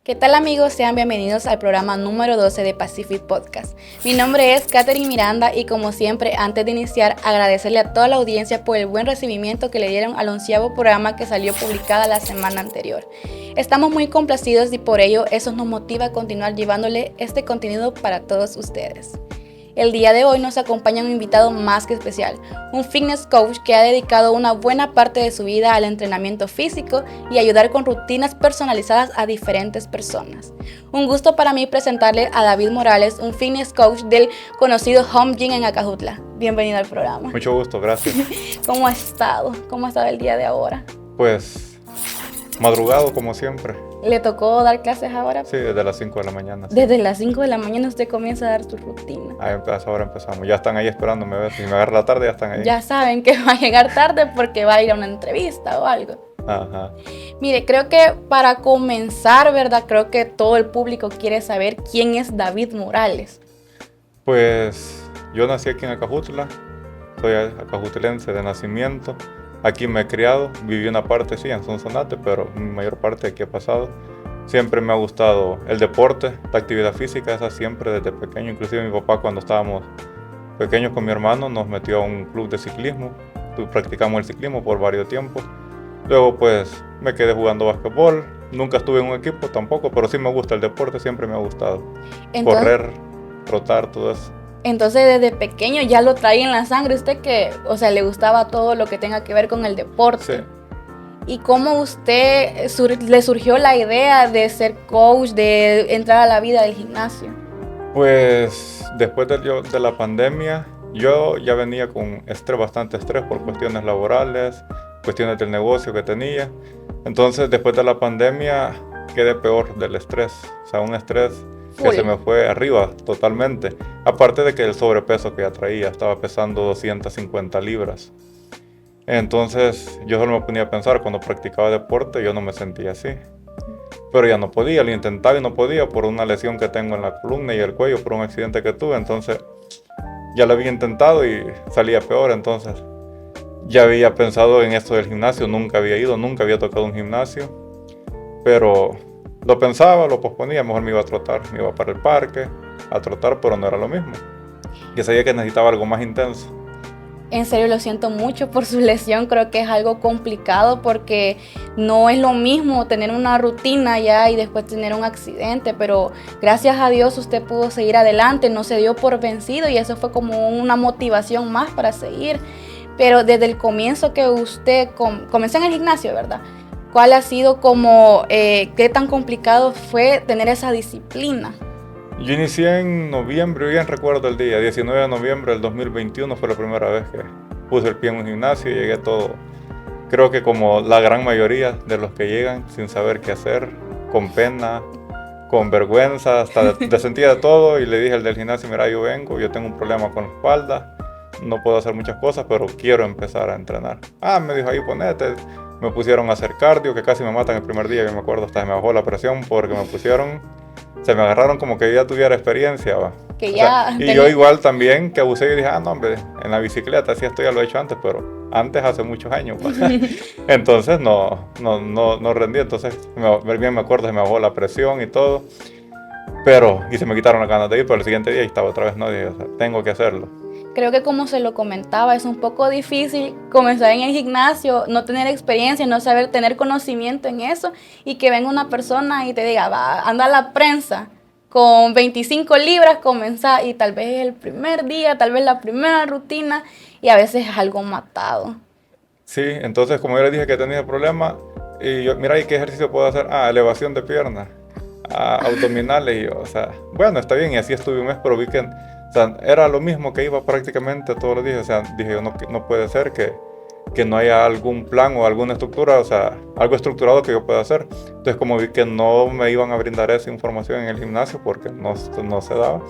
¿Qué tal amigos? Sean bienvenidos al programa número 12 de Pacific Podcast. Mi nombre es Katherine Miranda y como siempre, antes de iniciar, agradecerle a toda la audiencia por el buen recibimiento que le dieron al 11º programa que salió publicada la semana anterior. Estamos muy complacidos y por ello eso nos motiva a continuar llevándole este contenido para todos ustedes. El día de hoy nos acompaña un invitado más que especial, un fitness coach que ha dedicado una buena parte de su vida al entrenamiento físico y ayudar con rutinas personalizadas a diferentes personas. Un gusto para mí presentarle a David Morales, un fitness coach del conocido Home Gym en Acajutla. Bienvenido al programa. Mucho gusto, gracias. ¿Cómo ha estado? ¿Cómo ha estado el día de ahora? Pues, madrugado como siempre. ¿Le tocó dar clases ahora? Sí, desde las 5 de la mañana. Sí. Desde las 5 de la mañana usted comienza a dar su rutina. Ahora empezamos. Ya están ahí esperándome. ¿Ves? Si me agarra la tarde, ya están ahí. Ya saben que va a llegar tarde porque va a ir a una entrevista o algo. Ajá. Mire, creo que para comenzar, ¿verdad? Creo que todo el público quiere saber quién es David Morales. Pues, yo nací aquí en Acajutla. Soy acajutlense de nacimiento. Aquí me he criado, viví una parte sí en Sonsonate, pero mi mayor parte aquí he pasado. Siempre me ha gustado el deporte, la actividad física, esa siempre desde pequeño. Inclusive mi papá cuando estábamos pequeños con mi hermano nos metió a un club de ciclismo. Practicamos el ciclismo por varios tiempos. Luego pues me quedé jugando básquetbol. Nunca estuve en un equipo tampoco, pero sí me gusta el deporte, siempre me ha gustado. Entonces, correr, trotar, todo eso. Entonces desde pequeño ya lo traía en la sangre usted que, o sea, le gustaba todo lo que tenga que ver con el deporte. Sí. ¿Y cómo usted le surgió la idea de ser coach, de entrar a la vida del gimnasio? Pues después de la pandemia, yo ya venía con bastante estrés por cuestiones laborales, cuestiones del negocio que tenía. Entonces después de la pandemia quedé peor del estrés, o sea, un estrés que se me fue arriba totalmente. Aparte de que el sobrepeso que ya traía, estaba pesando 250 libras. Entonces yo solo me ponía a pensar, cuando practicaba deporte yo no me sentía así. Pero ya no podía, lo intentaba y no podía por una lesión que tengo en la columna y el cuello, por un accidente que tuve. Entonces ya lo había intentado y salía peor. Entonces ya había pensado en esto del gimnasio, nunca había ido, nunca había tocado un gimnasio. Pero lo pensaba, lo posponía, mejor me iba a trotar, me iba para el parque a trotar, pero no era lo mismo. Yo sabía que necesitaba algo más intenso. En serio, lo siento mucho por su lesión, creo que es algo complicado porque no es lo mismo tener una rutina ya y después tener un accidente, pero gracias a Dios usted pudo seguir adelante, no se dio por vencido y eso fue como una motivación más para seguir. Pero desde el comienzo que usted comenzó en el gimnasio, ¿verdad? ¿Cuál ha sido como, qué tan complicado fue tener esa disciplina? Yo inicié en noviembre, bien recuerdo el día, 19 de noviembre del 2021 fue la primera vez que puse el pie en un gimnasio y llegué todo, creo que como la gran mayoría de los que llegan sin saber qué hacer, con pena, con vergüenza, hasta sentía de todo y le dije al del gimnasio, mira, yo vengo, yo tengo un problema con la espalda, no puedo hacer muchas cosas, pero quiero empezar a entrenar. Me dijo ahí, ponete. Me pusieron a hacer cardio, que casi me matan el primer día, que me acuerdo, hasta se me bajó la presión porque se me agarraron como que ya tuviera experiencia, ¿va? Que ya y yo igual también, que abusé y dije, no hombre, en la bicicleta, sí, esto ya lo he hecho antes, pero antes, hace muchos años, entonces no rendí, entonces bien me acuerdo, se me bajó la presión y todo, y se me quitaron las ganas de ir, pero el siguiente día estaba otra vez, no, dije, o sea, tengo que hacerlo. Creo que como se lo comentaba, es un poco difícil comenzar en el gimnasio, no tener experiencia, no saber tener conocimiento en eso y que venga una persona y te diga, va, anda a la prensa con 25 libras, comenzar y tal vez el primer día, tal vez la primera rutina y a veces es algo matado. Sí, entonces como yo le dije que tenía el problema, y yo, mira, ¿y qué ejercicio puedo hacer? Elevación de piernas, abdominales, y yo, o sea, bueno, está bien, y así estuve un mes, pero vi que o sea, era lo mismo que iba prácticamente todos los días. O sea, dije, no puede ser que no haya algún plan o alguna estructura, o sea, algo estructurado que yo pueda hacer. Entonces, como vi que no me iban a brindar esa información en el gimnasio porque no se daba,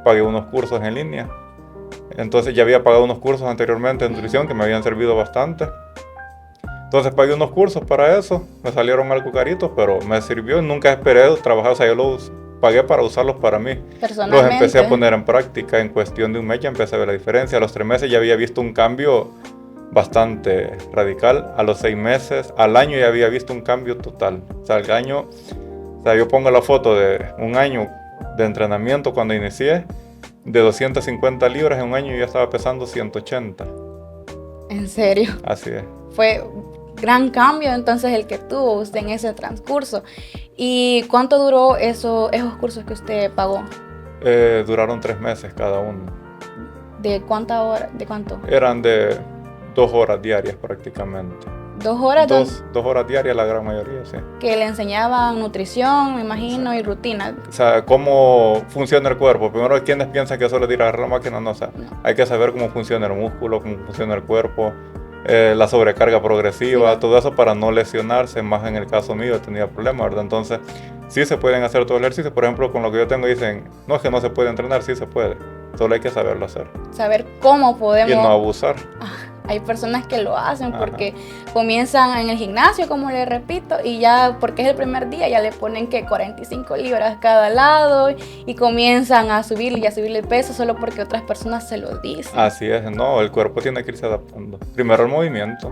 pagué unos cursos en línea. Entonces, ya había pagado unos cursos anteriormente de nutrición que me habían servido bastante. Entonces, pagué unos cursos para eso. Me salieron algo caritos, pero me sirvió. Nunca esperé trabajar, o sea, yo pagué para usarlos para mí. Personalmente. Los empecé a poner en práctica, en cuestión de un mes ya empecé a ver la diferencia. A los 3 meses ya había visto un cambio bastante radical. A los 6 meses, al año ya había visto un cambio total. O sea, al año, o sea, yo pongo la foto de un año de entrenamiento cuando inicié, de 250 libras en un año yo ya estaba pesando 180. ¿En serio? Así es. Fue gran cambio entonces el que tuvo usted en ese transcurso. ¿Y cuánto duró esos cursos que usted pagó? Duraron 3 meses cada uno. ¿De cuánta hora? ¿De cuánto? Eran de 2 horas diarias prácticamente. 2 horas. 2 horas diarias la gran mayoría, sí. Que le enseñaban nutrición, me imagino, y rutina. O sea, cómo funciona el cuerpo. Primero, quienes piensan que solo tirar la máquina, no, o sea, hay que saber cómo funciona el músculo, cómo funciona el cuerpo, la sobrecarga progresiva, todo eso para no lesionarse. Más en el caso mío tenía problemas, ¿verdad? Entonces, sí se pueden hacer todo el ejercicio. Por ejemplo, con lo que yo tengo dicen, no es que no se puede entrenar, sí se puede. Solo hay que saberlo hacer. Saber cómo podemos... Y no abusar. Hay personas que lo hacen porque comienzan en el gimnasio, como le repito, y ya, porque es el primer día, ya le ponen que 45 libras cada lado y comienzan a subirle y a subirle el peso solo porque otras personas se lo dicen. Así es, no, el cuerpo tiene que irse adaptando. Primero el movimiento,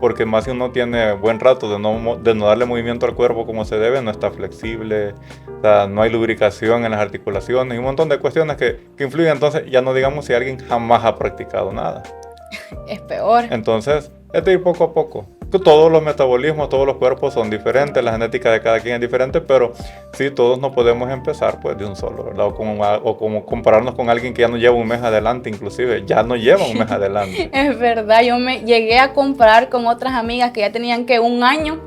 porque más si uno tiene buen rato de no darle movimiento al cuerpo como se debe, no está flexible, o sea, no hay lubricación en las articulaciones y un montón de cuestiones que influyen. Entonces, ya no digamos si alguien jamás ha practicado nada. Es peor. Entonces, es de ir poco a poco. Todos los metabolismos, todos los cuerpos son diferentes, la genética de cada quien es diferente, pero sí, todos no podemos empezar pues de un solo, ¿verdad? O como compararnos con alguien que ya no lleva un mes adelante, inclusive, ya no lleva un mes adelante. Es verdad, yo me llegué a comparar con otras amigas que ya tenían que 1 año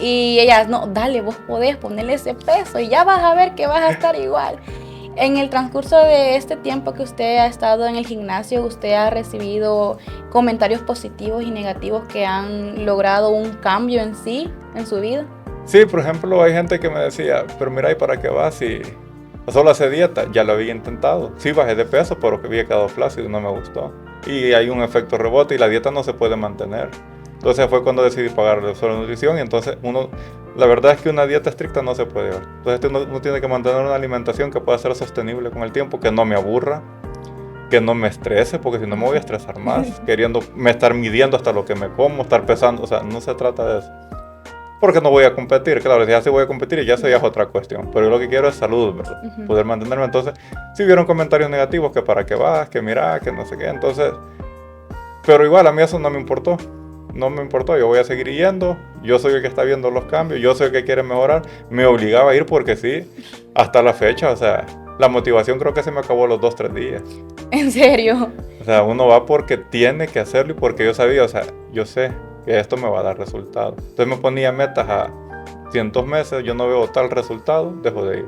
y ellas, no, dale, vos podés ponerle ese peso y ya vas a ver que vas a estar igual. En el transcurso de este tiempo que usted ha estado en el gimnasio, ¿usted ha recibido comentarios positivos y negativos que han logrado un cambio en sí, en su vida? Sí, por ejemplo, hay gente que me decía, pero mira, ¿y para qué vas? Si solo hace dieta, ya lo había intentado. Sí, bajé de peso, pero que había quedado flácido y no me gustó. Y hay un efecto rebote y la dieta no se puede mantener. Entonces fue cuando decidí pagar solo nutrición y entonces la verdad es que una dieta estricta no se puede ver. Entonces uno tiene que mantener una alimentación que pueda ser sostenible con el tiempo, que no me aburra, que no me estrese, porque si no me voy a estresar más, queriéndome estar midiendo hasta lo que me como, estar pesando, o sea, no se trata de eso. Porque no voy a competir, claro, si ya sí voy a competir ya eso ya es otra cuestión, pero yo lo que quiero es salud, ¿verdad? Poder mantenerme. Entonces, si vieron comentarios negativos, que para qué vas, que mira, que no sé qué, entonces, pero igual a mí eso no me importó. No me importó, yo voy a seguir yendo, yo soy el que está viendo los cambios, yo soy el que quiere mejorar, me obligaba a ir porque sí, hasta la fecha, o sea, la motivación creo que se me acabó los 2-3 días. ¿En serio? O sea, uno va porque tiene que hacerlo y porque yo sabía, o sea, yo sé que esto me va a dar resultado. Entonces me ponía metas a cientos meses, yo no veo tal resultado, dejo de ir.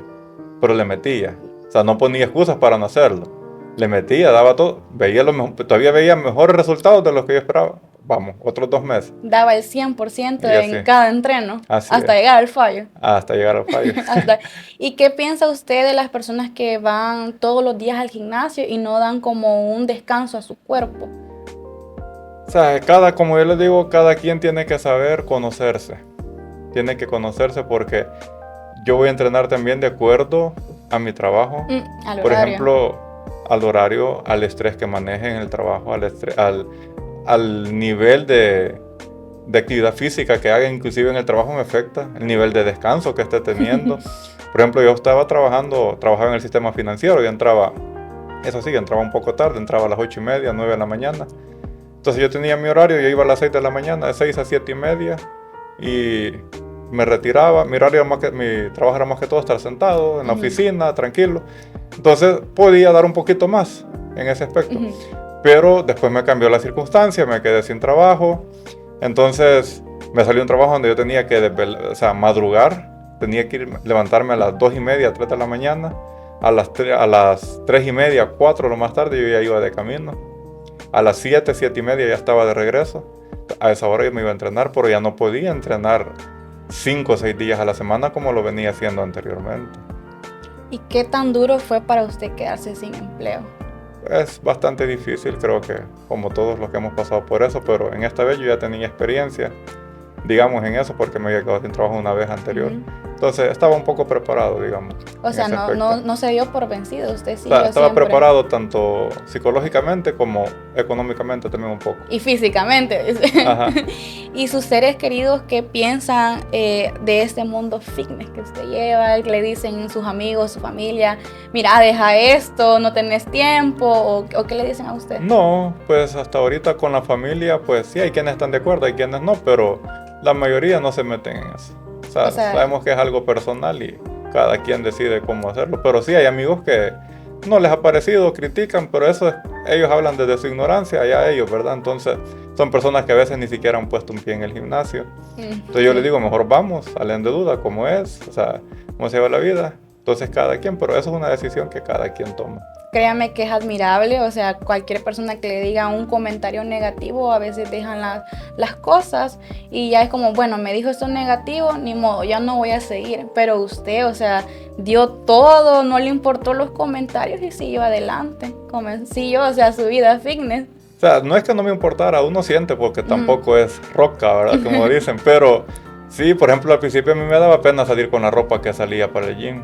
Pero le metía, o sea, no ponía excusas para no hacerlo. Le metía, daba todo, todavía veía mejores resultados de los que yo esperaba. Vamos, otros 2 meses. Daba el 100% en cada entreno, así hasta es. Llegar al fallo. Hasta llegar al fallo. ¿Y qué piensa usted de las personas que van todos los días al gimnasio y no dan como un descanso a su cuerpo? O sea, como yo les digo, cada quien tiene que saber conocerse. Tiene que conocerse porque yo voy a entrenar también de acuerdo a mi trabajo. Por ejemplo, al horario, al estrés que maneje en el trabajo, al nivel de actividad física que haga, inclusive en el trabajo me afecta, el nivel de descanso que esté teniendo. Por ejemplo, yo trabajaba en el sistema financiero y entraba un poco tarde, entraba a las 8:30, 9 de la mañana. Entonces yo tenía mi horario, yo iba a las 6 de la mañana, de 6 a 7:30 y me retiraba. Mi trabajo era más que todo estar sentado en la oficina, tranquilo. Entonces podía dar un poquito más en ese aspecto. Pero después me cambió la circunstancia, me quedé sin trabajo. Entonces me salió un trabajo donde yo tenía que madrugar. Tenía que levantarme a las 2:30, 3 de la mañana. A las 3:30, 4 lo más tarde yo ya iba de camino. A las 7, 7:30 ya estaba de regreso. A esa hora yo me iba a entrenar, pero ya no podía entrenar 5 o 6 días a la semana como lo venía haciendo anteriormente. ¿Y qué tan duro fue para usted quedarse sin empleo? Es bastante difícil, creo que como todos los que hemos pasado por eso, pero en esta vez yo ya tenía experiencia, digamos, en eso, porque me había quedado sin trabajo una vez anterior. Entonces estaba un poco preparado, digamos. O sea, no se dio por vencido, usted sí. Estaba preparado tanto psicológicamente como económicamente también un poco. Y físicamente. Ajá. ¿Y sus seres queridos qué piensan de este mundo fitness que usted lleva? ¿Le dicen sus amigos, su familia, mira, deja esto, no tenés tiempo? ¿O qué le dicen a usted? No, pues hasta ahorita con la familia, pues sí, hay quienes están de acuerdo, hay quienes no, pero la mayoría no se meten en eso. O sea, sabemos que es algo personal y cada quien decide cómo hacerlo, pero sí hay amigos que no les ha parecido, critican, pero eso ellos hablan desde su ignorancia, ya ellos, ¿verdad? Entonces son personas que a veces ni siquiera han puesto un pie en el gimnasio. Entonces yo les digo, mejor vamos, salen de duda cómo es, o sea, cómo se lleva la vida. Entonces cada quien, pero eso es una decisión que cada quien toma. Créame que es admirable, o sea, cualquier persona que le diga un comentario negativo, a veces dejan las cosas y ya es como, bueno, me dijo esto negativo, ni modo, ya no voy a seguir. Pero usted, o sea, dio todo, no le importó los comentarios y siguió adelante, siguió, o sea, su vida fitness. O sea, no es que no me importara, uno siente porque tampoco es roca, ¿verdad? Como dicen, pero sí, por ejemplo, al principio a mí me daba pena salir con la ropa que salía para el gym.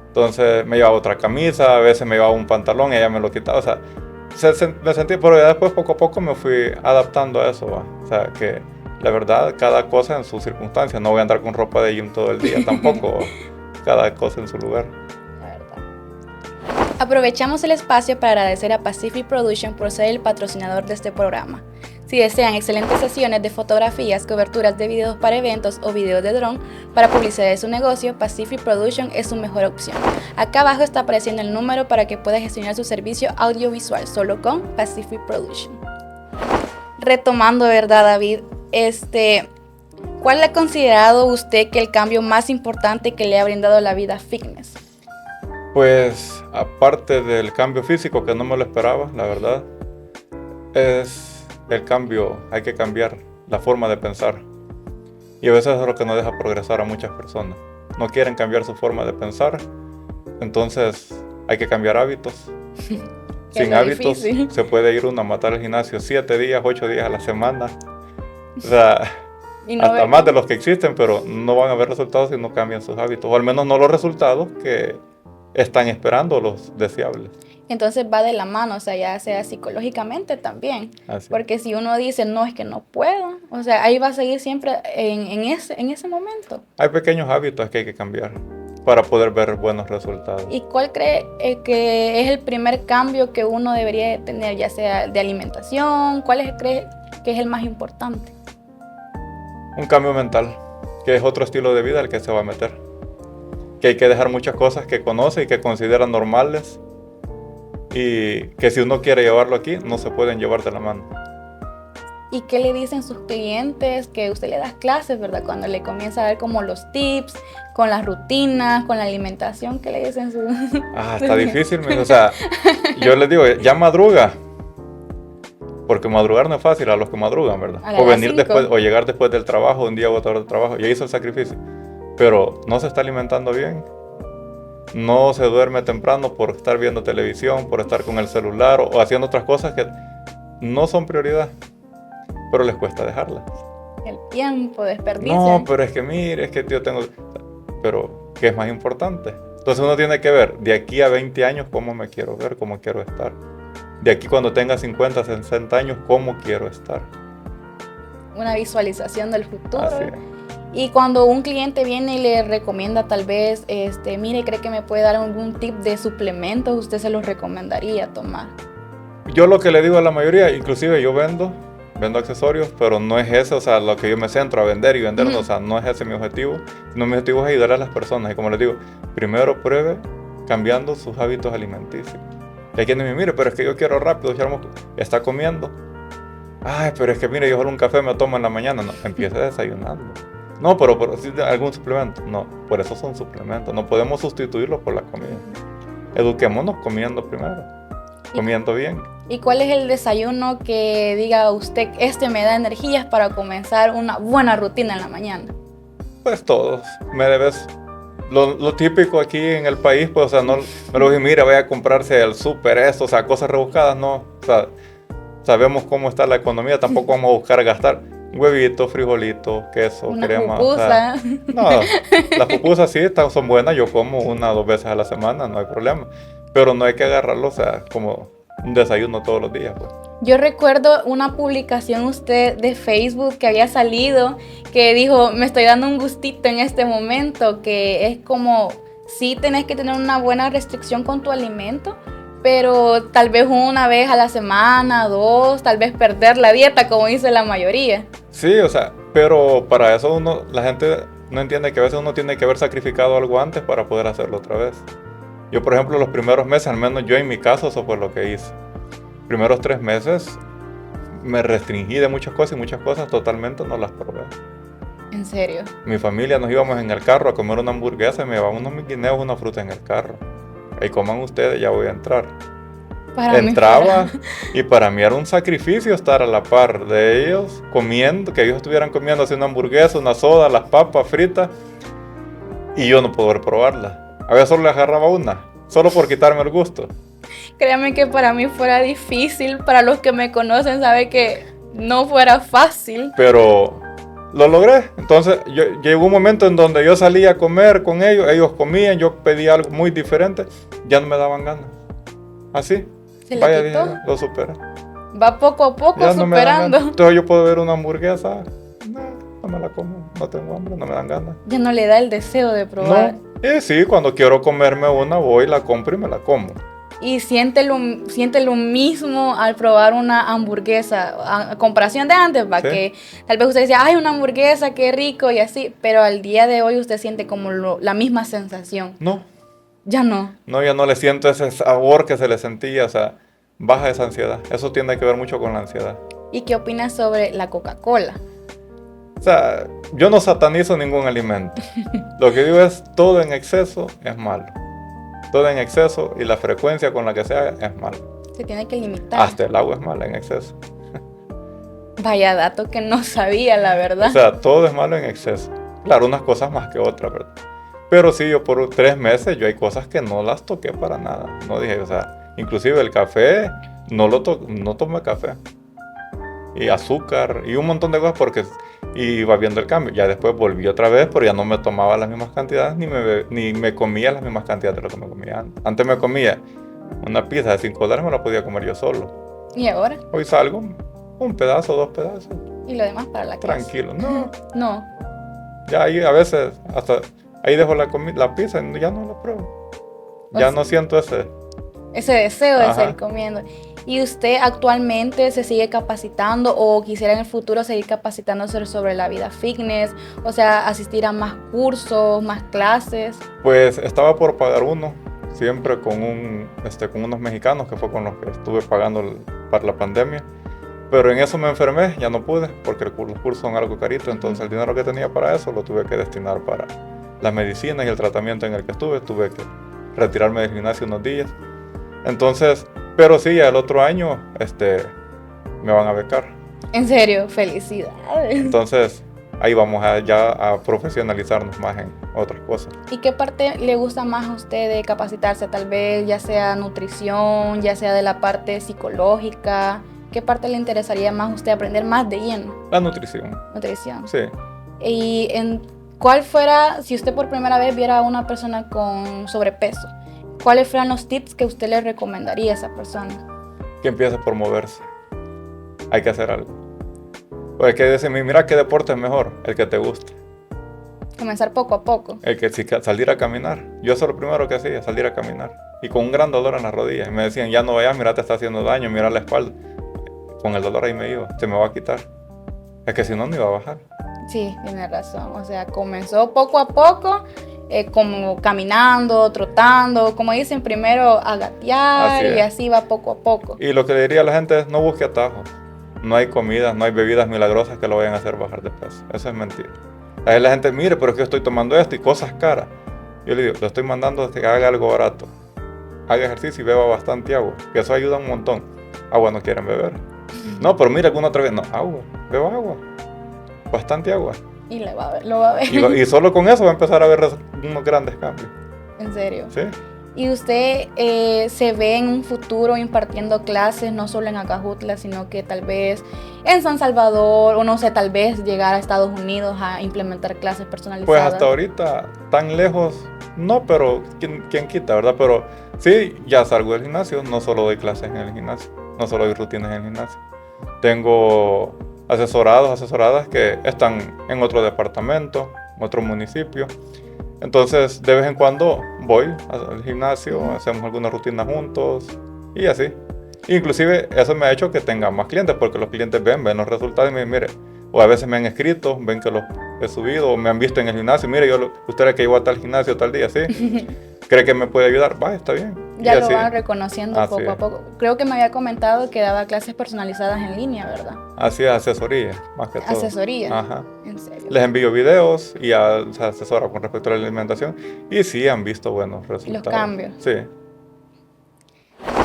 Entonces me llevaba otra camisa, a veces me llevaba un pantalón y ella me lo quitaba. O sea, me sentí, pero ya después poco a poco me fui adaptando a eso, ¿va? O sea, que la verdad, cada cosa en sus circunstancias. No voy a andar con ropa de gym todo el día tampoco. Cada cosa en su lugar. Aprovechamos el espacio para agradecer a Pacific Production por ser el patrocinador de este programa. Si desean excelentes sesiones de fotografías, coberturas de videos para eventos o videos de dron para publicidad de su negocio, Pacific Production es su mejor opción. Acá abajo está apareciendo el número para que pueda gestionar su servicio audiovisual solo con Pacific Production. Retomando, ¿verdad, David? ¿Cuál ha considerado usted que el cambio más importante que le ha brindado la vida fitness? Pues, aparte del cambio físico, que no me lo esperaba, la verdad, es el cambio. Hay que cambiar la forma de pensar. Y a veces es lo que no deja progresar a muchas personas. No quieren cambiar su forma de pensar, entonces hay que cambiar hábitos. Sin hábitos se puede ir uno a matar al gimnasio 7 días, 8 días a la semana. O sea, hasta más de los que existen, pero no van a ver resultados si no cambian sus hábitos. O al menos no los resultados que están esperando los deseables. Entonces va de la mano, o sea, ya sea psicológicamente también. Así. Porque si uno dice, no, es que no puedo, o sea, ahí va a seguir siempre en ese momento. Hay pequeños hábitos que hay que cambiar para poder ver buenos resultados. ¿Y cuál cree que es el primer cambio que uno debería tener, ya sea de alimentación? ¿Cuál cree que es el más importante? Un cambio mental, que es otro estilo de vida al que se va a meter. Que hay que dejar muchas cosas que conoce y que considera normales y que si uno quiere llevarlo aquí, no se pueden llevar de la mano. ¿Y qué le dicen sus clientes? Que usted le da clases, ¿verdad? Cuando le comienza a dar como los tips, con las rutinas, con la alimentación, ¿qué le dicen sus...? Está difícil, o sea, yo les digo, ya madruga. Porque madrugar no es fácil a los que madrugan, ¿verdad? O venir después, o llegar después del trabajo, un día agotador del trabajo, ya hizo el sacrificio. Pero no se está alimentando bien, no se duerme temprano por estar viendo televisión, por estar con el celular o haciendo otras cosas que no son prioridad, pero les cuesta dejarlas. El tiempo, desperdicio. No, pero es que mire, es que yo tengo... Pero, ¿qué es más importante? Entonces uno tiene que ver, de aquí a 20 años, cómo me quiero ver, cómo quiero estar. De aquí cuando tenga 50, 60 años, cómo quiero estar. Una visualización del futuro. Así es. Y cuando un cliente viene y le recomienda tal vez, mire, cree que me puede dar algún tip de suplementos, usted se los recomendaría tomar. Yo lo que le digo a la mayoría, inclusive yo vendo accesorios, pero no es eso, o sea, lo que yo me centro a vender y vender, o sea, no es ese mi objetivo, sino mi objetivo es ayudar a las personas. Y como les digo, primero pruebe cambiando sus hábitos alimenticios. Y hay quien me mire, pero es que yo quiero rápido, está comiendo. Ay, pero es que mire, yo solo un café me tomo en la mañana. No, empiece desayunando. No, pero si algún suplemento. No, por eso son suplementos. No podemos sustituirlos por la comida. Eduquémonos comiendo primero. Comiendo bien. ¿Y cuál es el desayuno que diga usted, me da energías para comenzar una buena rutina en la mañana? Pues todos. Me debes... Lo típico aquí en el país, pues, o sea, no me lo dije, mira, vaya a comprarse el súper esto, o sea, cosas rebuscadas, no. O sea, sabemos cómo está la economía, tampoco vamos a buscar gastar. huevito, frijolito, queso, Una crema. pupusa. O sea, no, las pupusas sí son buenas, yo como 1 o 2 veces a la semana, no hay problema. Pero no hay que agarrarlo, o sea, como un desayuno todos los días, pues. Yo recuerdo una publicación usted de Facebook que había salido que dijo, me estoy dando un gustito en este momento, que es como, sí tenés que tener una buena restricción con tu alimento, pero tal vez 1 vez a la semana, 2, tal vez perder la dieta, como dice la mayoría. Sí, o sea, pero para eso la gente no entiende que a veces uno tiene que haber sacrificado algo antes para poder hacerlo otra vez. Yo, por ejemplo, los primeros meses, al menos yo en mi caso, eso fue lo que hice. Primeros 3 meses me restringí de muchas cosas y muchas cosas totalmente no las probé. ¿En serio? Mi familia nos íbamos en el carro a comer una hamburguesa y me llevaban unos guineos, una fruta en el carro. Ahí coman ustedes, ya voy a entrar. Entraba y para mí era un sacrificio estar a la par de ellos comiendo, que ellos estuvieran comiendo así una hamburguesa, una soda, las papas fritas y yo no poder probarla. A veces solo le agarraba una, solo por quitarme el gusto. Créanme que para mí fuera difícil, para los que me conocen saben que no fuera fácil. Pero lo logré. Entonces llegó un momento en donde yo salía a comer con ellos comían, yo pedía algo muy diferente, ya no me daban ganas. Así. ¿Se le Vaya, quitó? dije, lo superé. Va poco a poco Ya no me dan superando. ganas. Entonces yo puedo ver una hamburguesa, no me la como, no tengo hambre, no me dan ganas. Ya no le da el deseo de probar. No. Sí, cuando quiero comerme una voy, la compro y me la como. Y siente lo mismo al probar una hamburguesa, a comparación de antes, ¿va? Sí. Que tal vez usted decía, ay, una hamburguesa, qué rico y así, pero al día de hoy usted siente como la misma sensación. No, Ya no. ya no le siento ese sabor que se le sentía, o sea, baja esa ansiedad. Eso tiene que ver mucho con la ansiedad. ¿Y qué opinas sobre la Coca-Cola? O sea, yo no satanizo ningún alimento. Lo que digo es, todo en exceso es malo. Todo en exceso y la frecuencia con la que se haga es malo. Se tiene que limitar. Hasta el agua es mala en exceso. Vaya dato que no sabía, la verdad. O sea, todo es malo en exceso. Claro, unas cosas más que otras, ¿verdad? Pero sí, yo por 3 meses, yo hay cosas que no las toqué para nada. No dije, o sea, inclusive el café, no tomé café. Y azúcar, y un montón de cosas porque iba viendo el cambio. Ya después volví otra vez, pero ya no me tomaba las mismas cantidades, ni me comía las mismas cantidades de lo que me comía antes. Antes me comía una pizza de $5, me la podía comer yo solo. ¿Y ahora? Hoy salgo, un pedazo, 2 pedazos. Y lo demás para la casa. Tranquilo, no. No. Ya ahí a veces, hasta ahí dejo la pizza y ya no la pruebo. Ya no siento ese deseo de Ajá. seguir comiendo. ¿Y usted actualmente se sigue capacitando o quisiera en el futuro seguir capacitándose sobre la vida fitness? O sea, asistir a más cursos, más clases. Pues estaba por pagar uno, siempre con unos mexicanos que fue con los que estuve pagando para la pandemia. Pero en eso me enfermé, ya no pude, porque los cursos son algo carito. Entonces el dinero que tenía para eso lo tuve que destinar para las medicinas y el tratamiento en el que estuve. Tuve que retirarme del gimnasio unos días. Entonces, pero sí, ya el otro año me van a becar. En serio, felicidades. Entonces ahí vamos a profesionalizarnos más en otras cosas. ¿Y qué parte le gusta más a usted de capacitarse? Tal vez ya sea nutrición, ya sea de la parte psicológica. ¿Qué parte le interesaría más a usted aprender más de lleno? La nutrición. Nutrición. Sí. ¿Y cuál fuera, si usted por primera vez viera a una persona con sobrepeso, cuáles fueran los tips que usted le recomendaría a esa persona? Que empiece por moverse. Hay que hacer algo. O hay que decirme, mira qué deporte es mejor, el que te guste. Comenzar poco a poco. Salir a caminar. Yo eso es lo primero que hacía, salir a caminar. Y con un gran dolor en las rodillas. Y me decían, ya no vayas, mira te está haciendo daño, mira la espalda. Con el dolor ahí me iba, se me va a quitar. Es que si no, no iba a bajar. Sí, tiene razón. O sea, comenzó poco a poco, como caminando, trotando, como dicen, primero a gatear y así va poco a poco. Y lo que le diría a la gente es, no busque atajos. No hay comidas, no hay bebidas milagrosas que lo vayan a hacer bajar de peso. Eso es mentira. A la gente, mire, pero es que yo estoy tomando esto y cosas caras. Yo le digo, lo estoy mandando a que haga algo barato. Haga ejercicio y beba bastante agua, que eso ayuda un montón. Agua no quieren beber. No, pero mira, alguna otra vez, no, agua, beba agua. Bastante agua. Y lo va a ver. Y solo con eso va a empezar a ver unos grandes cambios. ¿En serio? Sí. ¿Y usted se ve en un futuro impartiendo clases, no solo en Acajutla, sino que tal vez en San Salvador, o no sé, tal vez llegar a Estados Unidos a implementar clases personalizadas? Pues hasta ahorita, tan lejos, no, pero ¿quién quita, verdad? Pero sí, ya salgo del gimnasio, no solo doy clases en el gimnasio, no solo doy rutinas en el gimnasio. Tengo asesoradas que están en otro departamento, en otro municipio. Entonces, de vez en cuando voy al gimnasio, hacemos algunas rutinas juntos y así. Inclusive, eso me ha hecho que tenga más clientes, porque los clientes ven los resultados y me dicen, mire, o a veces me han escrito, ven que los he subido, o me han visto en el gimnasio, mire, usted era que iba a tal gimnasio tal día, ¿sí? ¿Cree que me puede ayudar? Va, está bien. Ya y lo así, van reconociendo poco a poco. Creo que me había comentado que daba clases personalizadas en línea, ¿verdad? Así es, asesoría, más que todo. ¿Asesoría? Ajá. ¿En serio? Les envío videos y ya se asesora con respecto a la alimentación y sí han visto buenos resultados. Los cambios. Sí.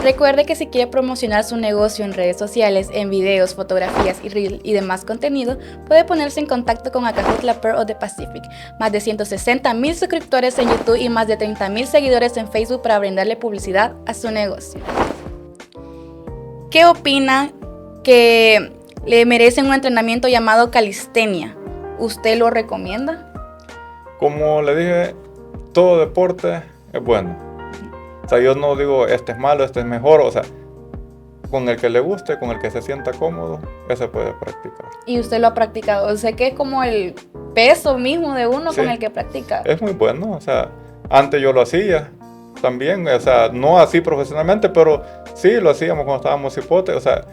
Recuerde que si quiere promocionar su negocio en redes sociales, en videos, fotografías y reel y demás contenido, puede ponerse en contacto con Acajutla Pearl of the Pacific. Más de 160,000 suscriptores en YouTube y más de 30,000 seguidores en Facebook para brindarle publicidad a su negocio. ¿Qué opina que le merecen un entrenamiento llamado calistenia? ¿Usted lo recomienda? Como le dije, todo deporte es bueno. O sea, yo no digo este es malo, este es mejor. O sea, con el que le guste, con el que se sienta cómodo, ese puede practicar. Y usted lo ha practicado. Sé que es como el peso mismo de uno Sí, con el que practica. es muy bueno. O sea, antes yo lo hacía también. O sea, no así profesionalmente, pero sí lo hacíamos cuando estábamos cipotes. O sea,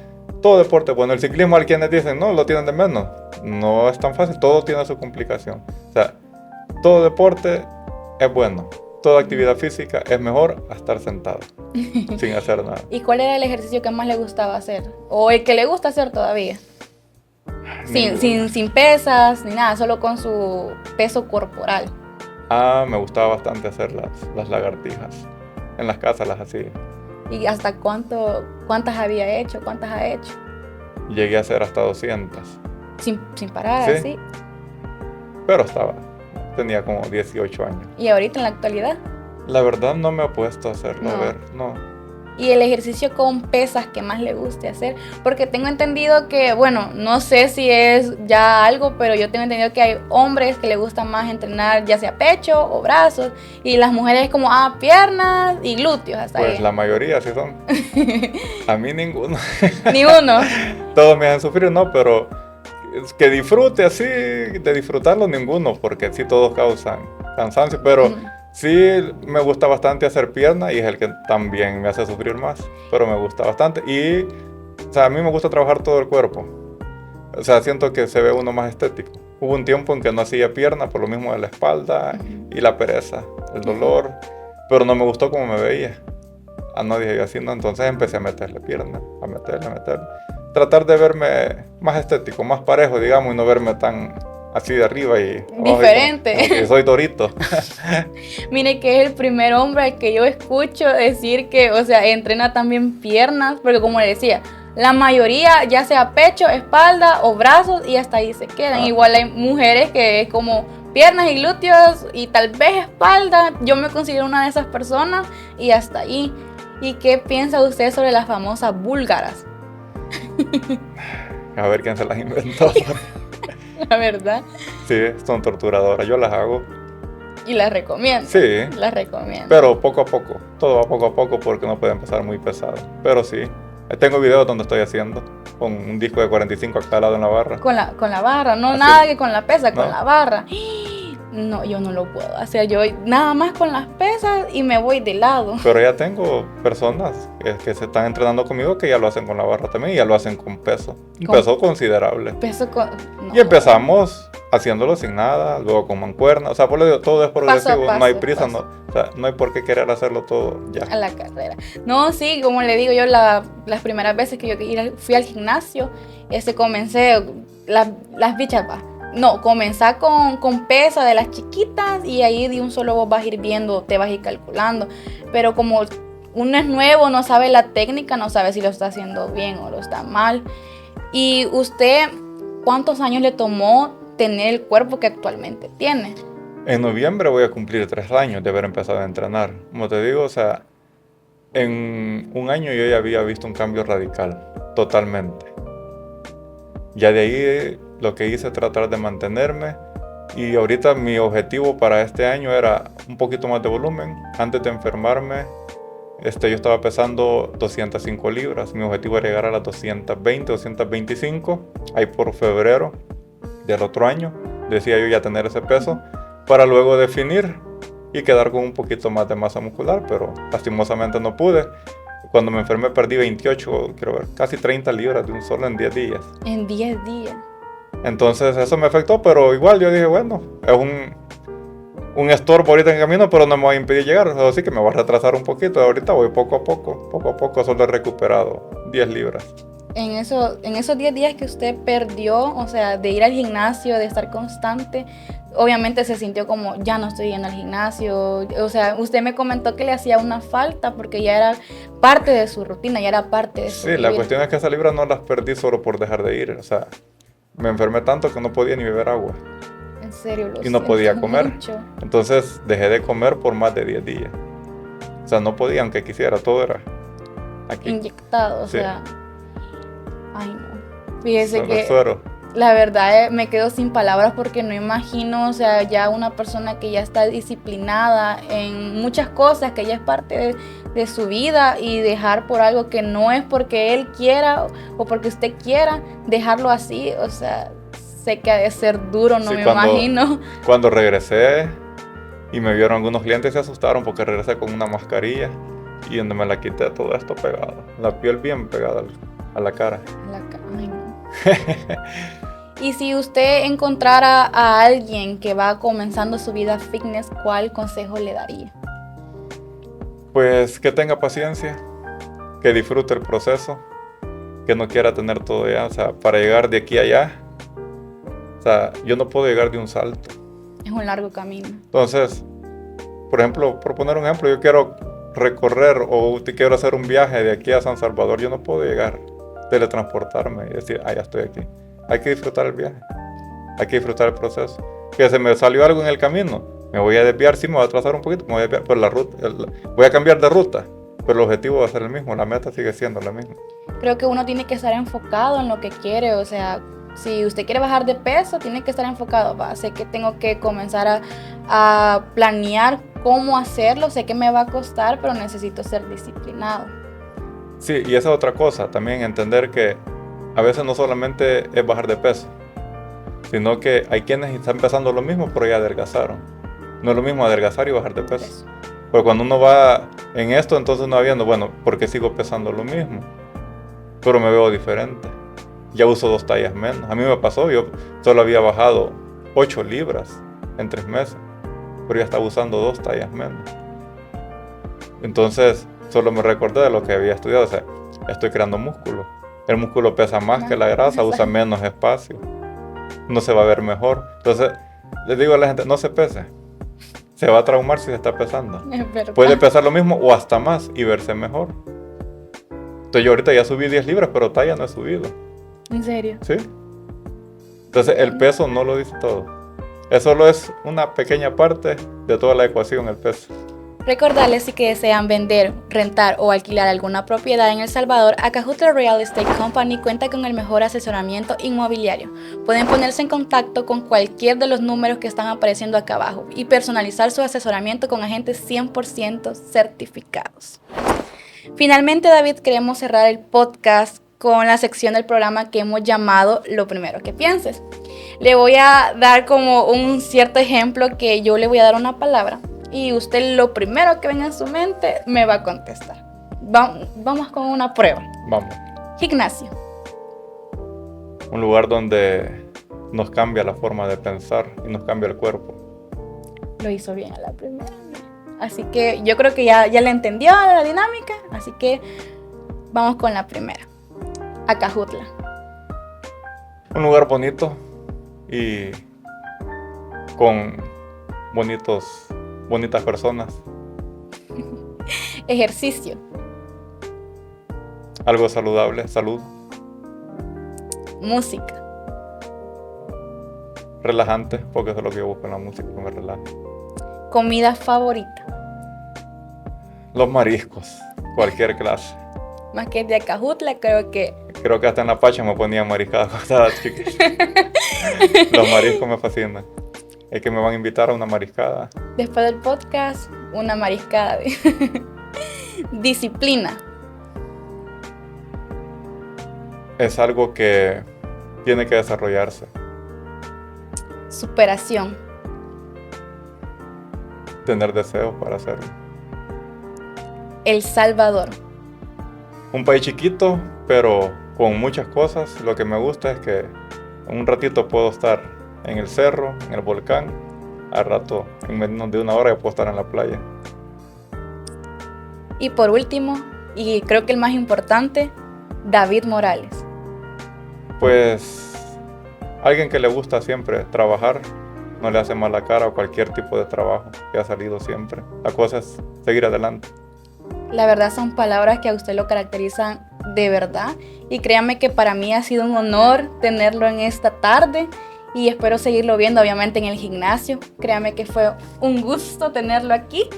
todo deporte es bueno. El ciclismo, hay quienes dicen, no, lo tienen de menos. No es tan fácil, todo tiene su complicación. O sea, todo deporte es bueno. Toda actividad física es mejor a estar sentado, sin hacer nada. ¿Y cuál era el ejercicio que más le gustaba hacer? ¿O el que le gusta hacer todavía? Sin pesas ni nada, solo con su peso corporal. Me gustaba bastante hacer las lagartijas. En las casas las hacía. ¿Y hasta cuántas había hecho? ¿Cuántas ha hecho? Llegué a hacer hasta 200. Sin parar, Sí. así. Pero tenía como 18 años. ¿Y ahorita en la actualidad? La verdad no me he puesto a hacerlo, No. a ver, no. ¿Y el ejercicio con pesas que más le guste hacer? Porque tengo entendido que, bueno, no sé si es ya algo, pero yo tengo entendido que hay hombres que les gusta más entrenar ya sea pecho o brazos, y las mujeres como, piernas y glúteos hasta Pues ahí. la mayoría sí son. A mí ninguno. Ni uno. Todos me hacen sufrir, no, pero que disfrute así, de disfrutarlo ninguno, porque sí todos causan cansancio, pero sí me gusta bastante hacer pierna y es el que también me hace sufrir más, pero me gusta bastante. Y, o sea, a mí me gusta trabajar todo el cuerpo. O sea, siento que se ve uno más estético. Hubo un tiempo en que no hacía pierna por lo mismo de la espalda y la pereza, el dolor, pero no me gustó como me veía. No dije yo así, no, entonces empecé a meterle pierna, a meterle. Tratar de verme más estético, más parejo, digamos, y no verme tan así de arriba y diferente. Como que soy Dorito. Mire que es el primer hombre al que yo escucho decir que, o sea, entrena también piernas, porque como le decía, la mayoría ya sea pecho, espalda o brazos y hasta ahí se quedan. Igual hay mujeres que es como piernas y glúteos y tal vez espalda. Yo me considero una de esas personas y hasta ahí. ¿Y qué piensa usted sobre las famosas búlgaras? A ver quién se las inventó. La verdad. Sí, son torturadoras, yo las hago. Y las recomiendo. Sí. Las recomiendo. Pero poco a poco, todo va poco a poco porque no puede empezar muy pesado. Pero sí, tengo videos donde estoy haciendo con un disco de 45 a cada lado en la barra. Con la barra, no así. Nada que con la pesa, con ¿No? la barra. No, yo no lo puedo hacer, yo nada más con las pesas y me voy de lado. Pero ya tengo personas que se están entrenando conmigo que ya lo hacen con la barra también y ya lo hacen con peso. Un peso considerable. No. Y empezamos haciéndolo sin nada, luego con mancuerna. O sea, por lo digo, todo es progresivo, no hay prisa, no, o sea, no hay por qué querer hacerlo todo ya. A la carrera. No, sí, como le digo yo, las primeras veces que yo fui al gimnasio, comencé, las bichas, comenzá con pesa de las chiquitas y ahí de un solo vos vas a ir viendo, te vas a ir calculando. Pero como uno es nuevo, no sabe la técnica, no sabe si lo está haciendo bien o lo está mal. ¿Y usted cuántos años le tomó tener el cuerpo que actualmente tiene? En noviembre voy a cumplir 3 años de haber empezado a entrenar. Como te digo, o sea, en un año yo ya había visto un cambio radical, totalmente. Ya de ahí lo que hice es tratar de mantenerme y ahorita mi objetivo para este año era un poquito más de volumen. Antes de enfermarme, yo estaba pesando 205 libras. Mi objetivo era llegar a las 220, 225. Ahí por febrero del otro año decía yo ya tener ese peso para luego definir y quedar con un poquito más de masa muscular, pero lastimosamente no pude. Cuando me enfermé perdí 28, quiero ver, casi 30 libras de un solo en 10 días. En 10 días. Entonces eso me afectó, pero igual yo dije, bueno, es un estorbo ahorita en el camino, pero no me va a impedir llegar. Así que me voy a retrasar un poquito. Ahorita voy poco a poco solo he recuperado 10 libras. En esos 10 días que usted perdió, o sea, de ir al gimnasio, de estar constante, obviamente se sintió como, ya no estoy yendo al gimnasio. O sea, usted me comentó que le hacía una falta porque ya era parte de su rutina, ya era parte de su Sí, la vida. cuestión es que esas libras no las perdí solo por dejar de ir. O sea, me enfermé tanto que no podía ni beber agua. En serio, lo Y no podía comer. mucho. Entonces dejé de comer por más de 10 días. O sea, no podía aunque quisiera, todo era aquí. Inyectado, o Sí. sea. Ay, no. Fíjese Solo que suero. la verdad me quedo sin palabras porque no imagino, o sea, ya una persona que ya está disciplinada en muchas cosas, que ya es parte de su vida y dejar por algo que no es porque él quiera o porque usted quiera, dejarlo así, o sea, sé que ha de ser duro, no Sí, me imagino. Cuando regresé y me vieron algunos clientes se asustaron porque regresé con una mascarilla y donde me la quité todo esto pegado, la piel bien pegada a la cara. Ay, no. Y si usted encontrara a alguien que va comenzando su vida fitness, ¿cuál consejo le daría? Pues que tenga paciencia, que disfrute el proceso, que no quiera tener todo ya, o sea, para llegar de aquí a allá, o sea, yo no puedo llegar de un salto. Es un largo camino. Entonces, por ejemplo, por poner un ejemplo, yo quiero recorrer o quiero hacer un viaje de aquí a San Salvador, yo no puedo llegar, teletransportarme y decir, ya estoy aquí. Hay que disfrutar el viaje, hay que disfrutar el proceso. Que se me salió algo en el camino, me voy a desviar, sí me voy a atrasar un poquito, me voy a desviar, pero la ruta, voy a cambiar de ruta, pero el objetivo va a ser el mismo, la meta sigue siendo la misma. Creo que uno tiene que estar enfocado en lo que quiere, o sea, si usted quiere bajar de peso, tiene que estar enfocado. Sé que tengo que comenzar a planear cómo hacerlo, sé que me va a costar, pero necesito ser disciplinado. Sí, y esa es otra cosa, también entender que a veces no solamente es bajar de peso, sino que hay quienes están pesando lo mismo, pero ya adelgazaron. No es lo mismo adelgazar y bajar de peso. Porque cuando uno va en esto, entonces uno va viendo, bueno, ¿por qué sigo pesando lo mismo? Pero me veo diferente. Ya uso 2 tallas menos. A mí me pasó, yo solo había bajado 8 libras en 3 meses, pero ya estaba usando 2 tallas menos. Entonces, solo me recordé de lo que había estudiado. O sea, estoy creando músculo. El músculo pesa más que la grasa, usa menos espacio. No se va a ver mejor. Entonces, les digo a la gente, no se pese. Se va a traumar si se está pesando. Es verdad. Puede pesar lo mismo o hasta más y verse mejor. Entonces yo ahorita ya subí 10 libras, pero talla no he subido. ¿En serio? ¿Sí? Entonces el peso no lo dice todo. Eso solo es una pequeña parte de toda la ecuación, el peso. Recordarles si que desean vender, rentar o alquilar alguna propiedad en El Salvador, Acajutla Real Estate Company cuenta con el mejor asesoramiento inmobiliario. Pueden ponerse en contacto con cualquier de los números que están apareciendo acá abajo y personalizar su asesoramiento con agentes 100% certificados. Finalmente, David, queremos cerrar el podcast con la sección del programa que hemos llamado Lo Primero que Pienses. Le voy a dar como un cierto ejemplo que yo le voy a dar una palabra y usted lo primero que venga en su mente me va a contestar. Vamos con una prueba. Vamos. Gimnasio. Un lugar donde nos cambia la forma de pensar y nos cambia el cuerpo. Lo hizo bien a la primera. Así que yo creo que ya le entendió la dinámica. Así que vamos con la primera. Acajutla. Un lugar bonito y con bonitas personas. Ejercicio. Algo saludable, salud. Música. relajante, porque eso es lo que yo busco en la música, que me relaje. Comida favorita. Los mariscos, cualquier clase. Más que de Acajutla, creo que... Creo que hasta en la Pacha me ponía mariscada cuando estaba chiquito. Los mariscos me fascinan. Es que me van a invitar a una mariscada. Después del podcast, una mariscada. Disciplina. Es algo que tiene que desarrollarse. Superación. Tener deseos para hacerlo. El Salvador. Un país chiquito, pero con muchas cosas. Lo que me gusta es que en un ratito puedo estar en el cerro, en el volcán. Al rato, en menos de una hora, ya puedo estar en la playa. Y por último, y creo que el más importante, David Morales. Pues alguien que le gusta siempre trabajar, no le hace mala cara a cualquier tipo de trabajo que ha salido siempre. La cosa es seguir adelante. La verdad son palabras que a usted lo caracterizan de verdad. Y créanme que para mí ha sido un honor tenerlo en esta tarde. Y espero seguirlo viendo obviamente en el gimnasio. Créanme que fue un gusto tenerlo aquí.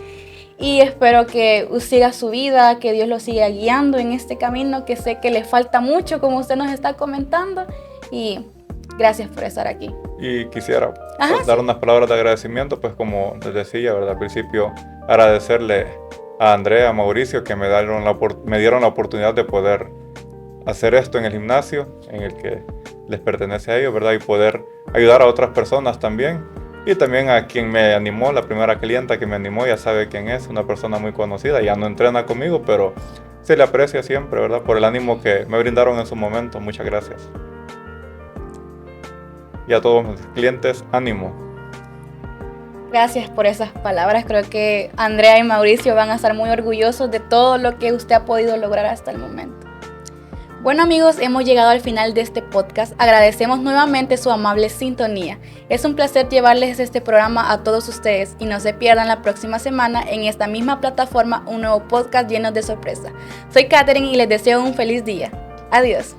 Y espero que siga su vida, que Dios lo siga guiando en este camino, que sé que le falta mucho, como usted nos está comentando. Y gracias por estar aquí. Y quisiera dar unas palabras de agradecimiento, pues como les decía, ¿verdad? Al principio, agradecerle a Andrea, a Mauricio, que me dieron la oportunidad de poder hacer esto en el gimnasio, en el que les pertenece a ellos, ¿verdad? Y poder ayudar a otras personas también. Y también a quien me animó, la primera clienta que me animó, ya sabe quién es, una persona muy conocida, ya no entrena conmigo, pero se le aprecia siempre, ¿verdad? Por el ánimo que me brindaron en su momento. Muchas gracias. Y a todos mis clientes, ánimo. Gracias por esas palabras. Creo que Andrea y Mauricio van a estar muy orgullosos de todo lo que usted ha podido lograr hasta el momento. Bueno amigos, hemos llegado al final de este podcast. Agradecemos nuevamente su amable sintonía. Es un placer llevarles este programa a todos ustedes y no se pierdan la próxima semana en esta misma plataforma un nuevo podcast lleno de sorpresa. Soy Katherine y les deseo un feliz día. Adiós.